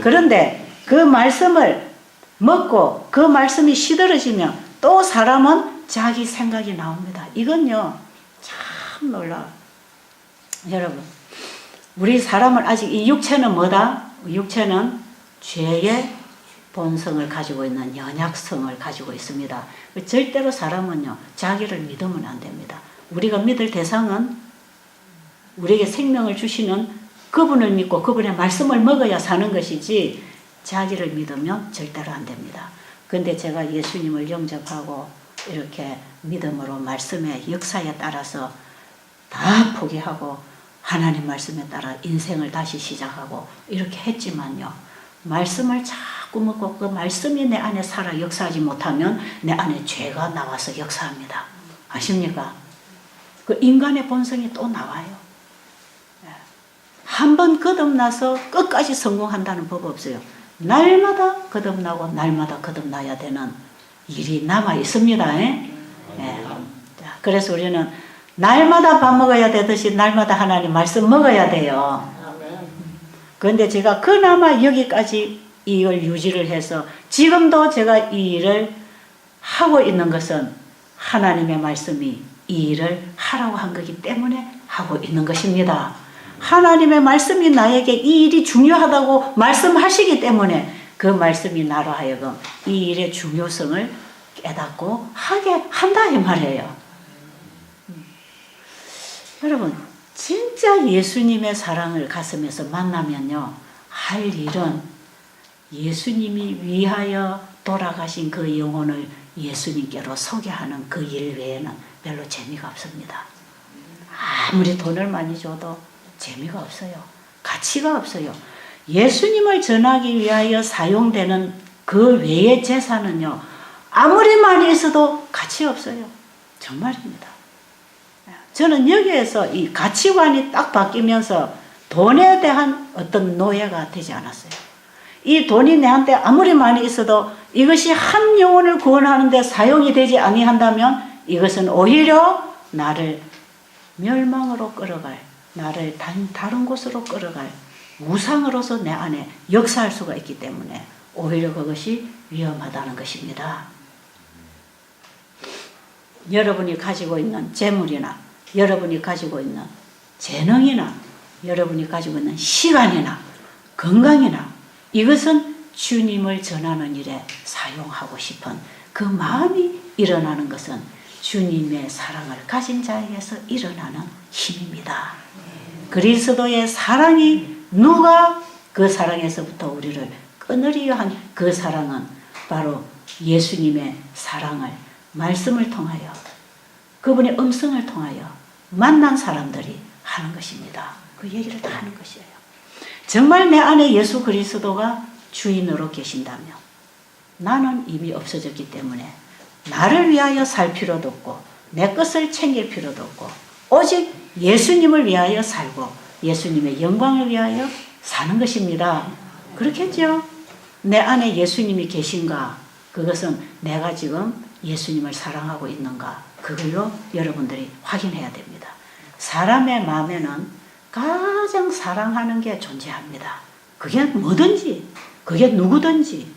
그런데 그 말씀을 먹고 그 말씀이 시들어지면 또 사람은 자기 생각이 나옵니다. 이건요 참 놀라워요. 여러분, 우리 사람은 아직 이 육체는 뭐다? 육체는 죄의 본성을 가지고 있는 연약성을 가지고 있습니다. 절대로 사람은요 자기를 믿으면 안 됩니다. 우리가 믿을 대상은 우리에게 생명을 주시는 그분을 믿고 그분의 말씀을 먹어야 사는 것이지 자기를 믿으면 절대로 안 됩니다. 그런데 제가 예수님을 영접하고 이렇게 믿음으로 말씀의 역사에 따라서 다 포기하고 하나님 말씀에 따라 인생을 다시 시작하고 이렇게 했지만요, 말씀을 자꾸 먹고 그 말씀이 내 안에 살아 역사하지 못하면 내 안에 죄가 나와서 역사합니다. 아십니까? 그 인간의 본성이 또 나와요. 한번 거듭나서 끝까지 성공한다는 법 없어요. 날마다 거듭나고 날마다 거듭나야 되는 일이 남아 있습니다. 그래서 우리는 날마다 밥 먹어야 되듯이 날마다 하나님 말씀 먹어야 돼요. 그런데 제가 그나마 여기까지 이걸 유지를 해서 지금도 제가 이 일을 하고 있는 것은 하나님의 말씀이 이 일을 하라고 한 거기 때문에 하고 있는 것입니다. 하나님의 말씀이 나에게 이 일이 중요하다고 말씀하시기 때문에 그 말씀이 나로 하여금 이 일의 중요성을 깨닫고 하게 한다 이 말이에요. 여러분, 진짜 예수님의 사랑을 가슴에서 만나면요, 할 일은 예수님이 위하여 돌아가신 그 영혼을 예수님께로 소개하는 그 일 외에는 별로 재미가 없습니다. 아무리 돈을 많이 줘도 재미가 없어요. 가치가 없어요. 예수님을 전하기 위하여 사용되는 그 외의 재산은요, 아무리 많이 있어도 가치 없어요. 정말입니다. 저는 여기에서 이 가치관이 딱 바뀌면서 돈에 대한 어떤 노예가 되지 않았어요. 이 돈이 내한테 아무리 많이 있어도 이것이 한 영혼을 구원하는 데 사용이 되지 아니한다면 이것은 오히려 나를 멸망으로 끌어갈, 나를 다른 곳으로 끌어갈 우상으로서 내 안에 역사할 수가 있기 때문에 오히려 그것이 위험하다는 것입니다. 여러분이 가지고 있는 재물이나 여러분이 가지고 있는 재능이나 여러분이 가지고 있는 시간이나 건강이나 이것은 주님을 전하는 일에 사용하고 싶은 그 마음이 일어나는 것은 주님의 사랑을 가진 자에게서 일어나는 힘입니다. 그리스도의 사랑이 누가 그 사랑에서부터 우리를 끊으려 한 그 사랑은 바로 예수님의 사랑을 말씀을 통하여 그분의 음성을 통하여 만난 사람들이 하는 것입니다. 그 얘기를 다 하는 것이에요. 정말 내 안에 예수 그리스도가 주인으로 계신다면 나는 이미 없어졌기 때문에 나를 위하여 살 필요도 없고 내 것을 챙길 필요도 없고 오직 예수님을 위하여 살고 예수님의 영광을 위하여 사는 것입니다. 그렇겠죠? 내 안에 예수님이 계신가? 그것은 내가 지금 예수님을 사랑하고 있는가? 그걸로 여러분들이 확인해야 됩니다. 사람의 마음에는 가장 사랑하는 게 존재합니다. 그게 뭐든지, 그게 누구든지,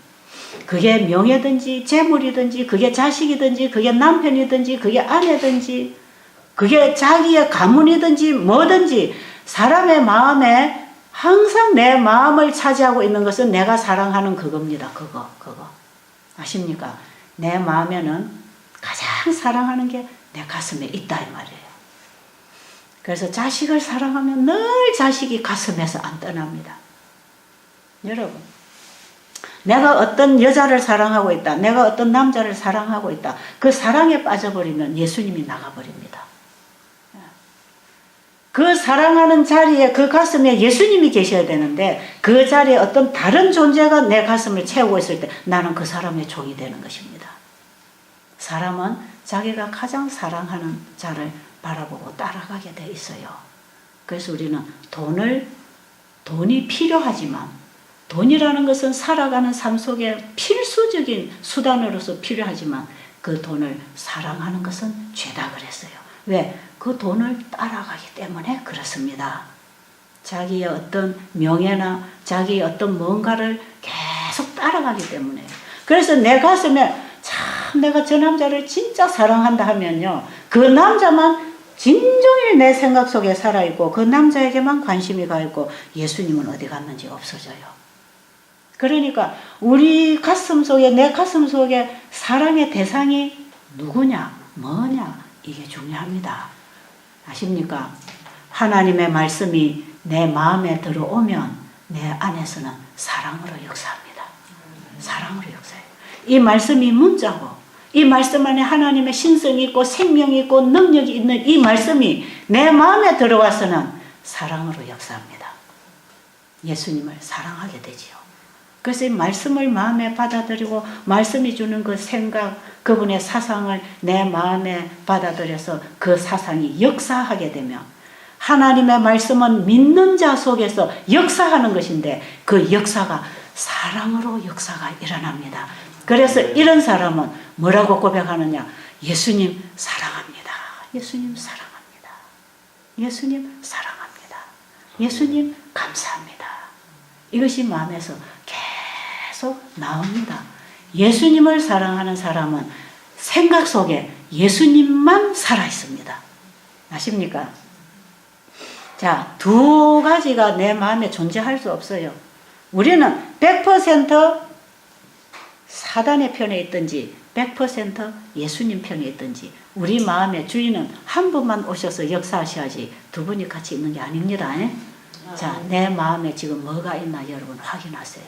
그게 명예든지 재물이든지 그게 자식이든지 그게 남편이든지 그게 아내든지 그게 자기의 가문이든지 뭐든지 사람의 마음에 항상 내 마음을 차지하고 있는 것은 내가 사랑하는 그겁니다. 그거. 아십니까? 내 마음에는 가장 사랑하는 게 내 가슴에 있다 이 말이에요. 그래서 자식을 사랑하면 늘 자식이 가슴에서 안 떠납니다. 여러분, 내가 어떤 여자를 사랑하고 있다, 내가 어떤 남자를 사랑하고 있다, 그 사랑에 빠져버리면 예수님이 나가버립니다. 그 사랑하는 자리에, 그 가슴에 예수님이 계셔야 되는데 그 자리에 어떤 다른 존재가 내 가슴을 채우고 있을 때 나는 그 사람의 종이 되는 것입니다. 사람은 자기가 가장 사랑하는 자를 바라보고 따라가게 돼 있어요. 그래서 우리는 돈이 필요하지만, 돈이라는 것은 살아가는 삶 속에 필수적인 수단으로서 필요하지만 그 돈을 사랑하는 것은 죄다 그랬어요. 왜? 그 돈을 따라가기 때문에 그렇습니다. 자기의 어떤 명예나 자기의 어떤 뭔가를 계속 따라가기 때문에. 그래서 내 가슴에 참 내가 저 남자를 진짜 사랑한다 하면요, 그 남자만 진종일 내 생각 속에 살아있고 그 남자에게만 관심이 가 있고 예수님은 어디 갔는지 없어져요. 그러니까 우리 가슴 속에, 내 가슴 속에 사랑의 대상이 누구냐, 뭐냐, 이게 중요합니다. 아십니까? 하나님의 말씀이 내 마음에 들어오면 내 안에서는 사랑으로 역사합니다. 사랑으로 역사해요. 이 말씀이 문자고, 이 말씀 안에 하나님의 신성이 있고 생명이 있고 능력이 있는 이 말씀이 내 마음에 들어와서는 사랑으로 역사합니다. 예수님을 사랑하게 되지요. 그래서 이 말씀을 마음에 받아들이고 말씀이 주는 그 생각, 그분의 사상을 내 마음에 받아들여서 그 사상이 역사하게 되면, 하나님의 말씀은 믿는 자 속에서 역사하는 것인데 그 역사가 사랑으로 역사가 일어납니다. 그래서 이런 사람은 뭐라고 고백하느냐? 예수님 사랑합니다. 예수님 사랑합니다. 예수님 사랑합니다. 예수님 감사합니다. 이것이 마음에서 계속 나옵니다. 예수님을 사랑하는 사람은 생각 속에 예수님만 살아있습니다. 아십니까? 자, 두 가지가 내 마음에 존재할 수 없어요. 우리는 100% 사단의 편에 있든지 100% 예수님 편에 있든지 우리 마음의 주인은 한 분만 오셔서 역사하셔야지 두 분이 같이 있는 게 아닙니다. 자, 내 마음에 지금 뭐가 있나 여러분 확인하세요.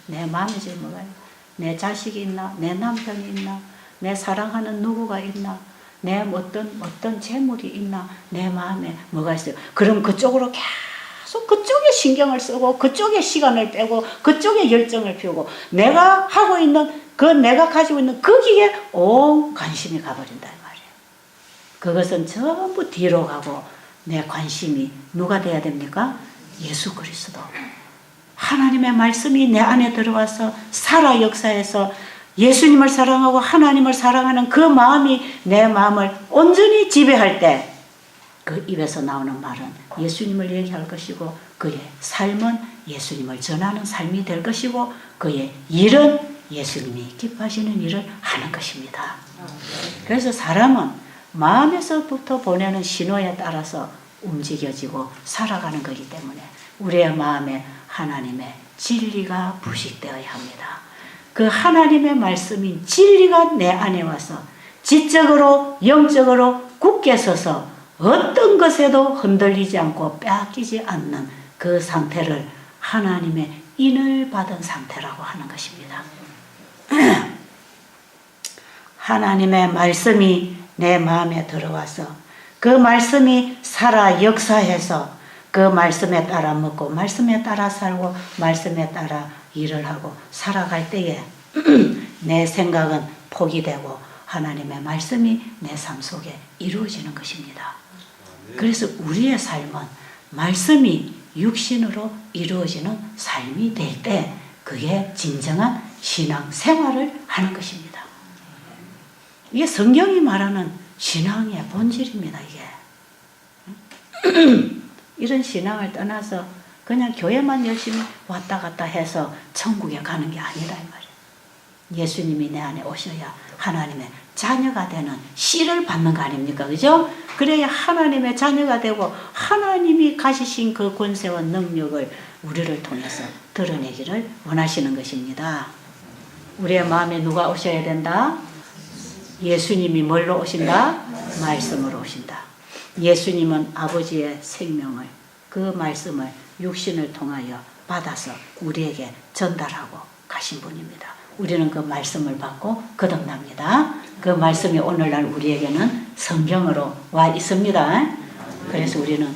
내 마음에 지금 뭐가 있나? 내 자식이 있나? 내 남편이 있나? 내 사랑하는 누구가 있나? 내 어떤 재물이 있나? 내 마음에 뭐가 있어요? 그럼 그쪽으로 계속 그쪽에 신경을 쓰고 그쪽에 시간을 빼고 그쪽에 열정을 피우고 내가 하고 있는 내가 가지고 있는 거기에 온 관심이 가버린다 이 말이에요. 그것은 전부 뒤로 가고 내 관심이 누가 돼야 됩니까? 예수 그리스도. 하나님의 말씀이 내 안에 들어와서 살아 역사해서 예수님을 사랑하고 하나님을 사랑하는 그 마음이 내 마음을 온전히 지배할 때 그 입에서 나오는 말은 예수님을 얘기할 것이고 그의 삶은 예수님을 전하는 삶이 될 것이고 그의 일은 예수님이 기뻐하시는 일을 하는 것입니다. 그래서 사람은 마음에서부터 보내는 신호에 따라서 움직여지고 살아가는 것이기 때문에 우리의 마음에 하나님의 진리가 부식되어야 합니다. 그 하나님의 말씀인 진리가 내 안에 와서 지적으로 영적으로 굳게 서서 어떤 것에도 흔들리지 않고 빼앗기지 않는 그 상태를 하나님의 인을 받은 상태라고 하는 것입니다. 하나님의 말씀이 내 마음에 들어와서 그 말씀이 살아 역사해서 그 말씀에 따라 먹고 말씀에 따라 살고 말씀에 따라 일을 하고 살아갈 때에 내 생각은 포기되고 하나님의 말씀이 내 삶 속에 이루어지는 것입니다. 그래서 우리의 삶은 말씀이 육신으로 이루어지는 삶이 될 때 그게 진정한 신앙 생활을 하는 것입니다. 이게 성경이 말하는 신앙의 본질입니다. 이게 이런 신앙을 떠나서 그냥 교회만 열심히 왔다 갔다 해서 천국에 가는 게 아니다 이 말이에요. 예수님이 내 안에 오셔야 하나님의 자녀가 되는 씨를 받는 거 아닙니까? 그죠? 그래야 하나님의 자녀가 되고 하나님이 가지신 그 권세와 능력을 우리를 통해서 드러내기를 원하시는 것입니다. 우리의 마음에 누가 오셔야 된다? 예수님이 뭘로 오신다? 말씀으로 오신다. 예수님은 아버지의 생명을, 그 말씀을 육신을 통하여 받아서 우리에게 전달하고 가신 분입니다. 우리는 그 말씀을 받고 거듭납니다. 그 말씀이 오늘날 우리에게는 성경으로 와 있습니다. 그래서 우리는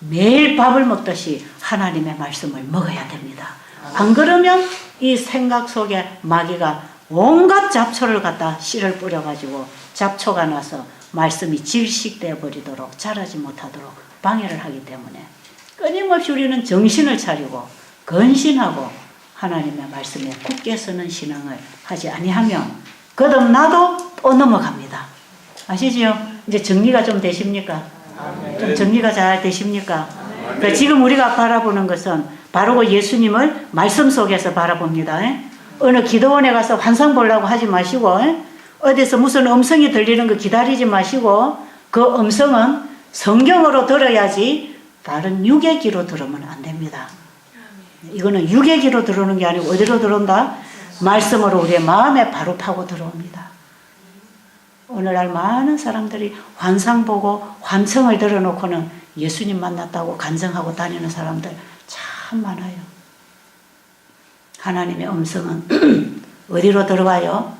매일 밥을 먹듯이 하나님의 말씀을 먹어야 됩니다. 안 그러면 이 생각 속에 마귀가 온갖 잡초를 갖다 씨를 뿌려가지고 잡초가 나서 말씀이 질식되어 버리도록 자라지 못하도록 방해를 하기 때문에 끊임없이 우리는 정신을 차리고 근신하고 하나님의 말씀에 굳게 서는 신앙을 하지 아니하면 거듭나도 또 넘어갑니다. 아시지요? 이제 정리가 좀 되십니까? 좀 정리가 잘 되십니까? 그러니까 지금 우리가 바라보는 것은 바로 예수님을 말씀 속에서 바라봅니다. 어느 기도원에 가서 환상 보려고 하지 마시고 어디서 무슨 음성이 들리는 거 기다리지 마시고 그 음성은 성경으로 들어야지 다른 육의 귀로 들으면 안 됩니다. 이거는 육의 귀로 들어오는 게 아니고 어디로 들어온다? 말씀으로 우리의 마음에 바로 파고 들어옵니다. 오늘날 많은 사람들이 환상 보고 환청을 들어놓고는 예수님 만났다고 간증하고 다니는 사람들 참 많아요. 하나님의 음성은 어디로 들어가요?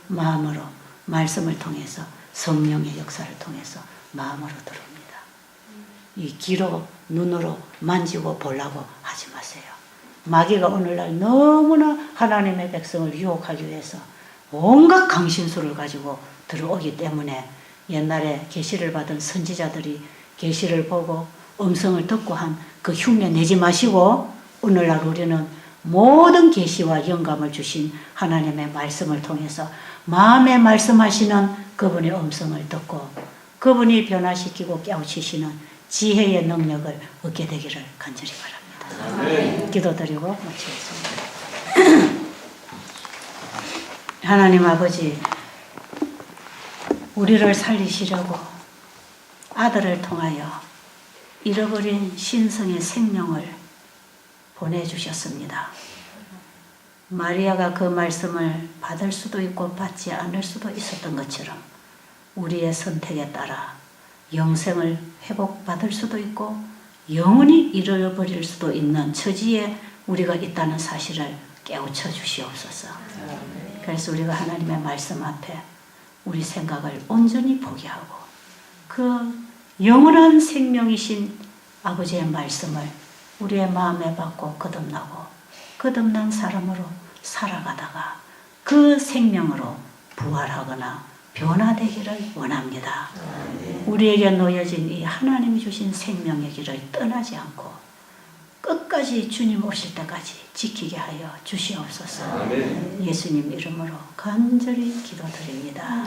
마음으로 말씀을 통해서 성령의 역사를 통해서 마음으로 들어옵니다. 이 귀로 눈으로 만지고 보려고 하지 마세요. 마귀가 오늘날 너무나 하나님의 백성을 유혹하기 위해서 온갖 강신술을 가지고 들어오기 때문에 옛날에 계시를 받은 선지자들이 계시를 보고 음성을 듣고 한 그 흉내 내지 마시고 오늘날 우리는 모든 계시와 영감을 주신 하나님의 말씀을 통해서 마음에 말씀하시는 그분의 음성을 듣고 그분이 변화시키고 깨우치시는 지혜의 능력을 얻게 되기를 간절히 바랍니다. 기도드리고 마치겠습니다. 하나님 아버지, 우리를 살리시려고 아들을 통하여 잃어버린 신성의 생명을 보내주셨습니다. 마리아가 그 말씀을 받을 수도 있고 받지 않을 수도 있었던 것처럼 우리의 선택에 따라 영생을 회복받을 수도 있고 영원히 잃어버릴 수도 있는 처지에 우리가 있다는 사실을 깨우쳐 주시옵소서. 그래서 우리가 하나님의 말씀 앞에 우리 생각을 온전히 포기하고 그 영원한 생명이신 아버지의 말씀을 우리의 마음에 받고 거듭나고 거듭난 사람으로 살아가다가 그 생명으로 부활하거나 변화되기를 원합니다. 우리에게 놓여진 이 하나님이 주신 생명의 길을 떠나지 않고 끝까지 주님 오실 때까지 지키게 하여 주시옵소서. 예수님 이름으로 간절히 기도드립니다.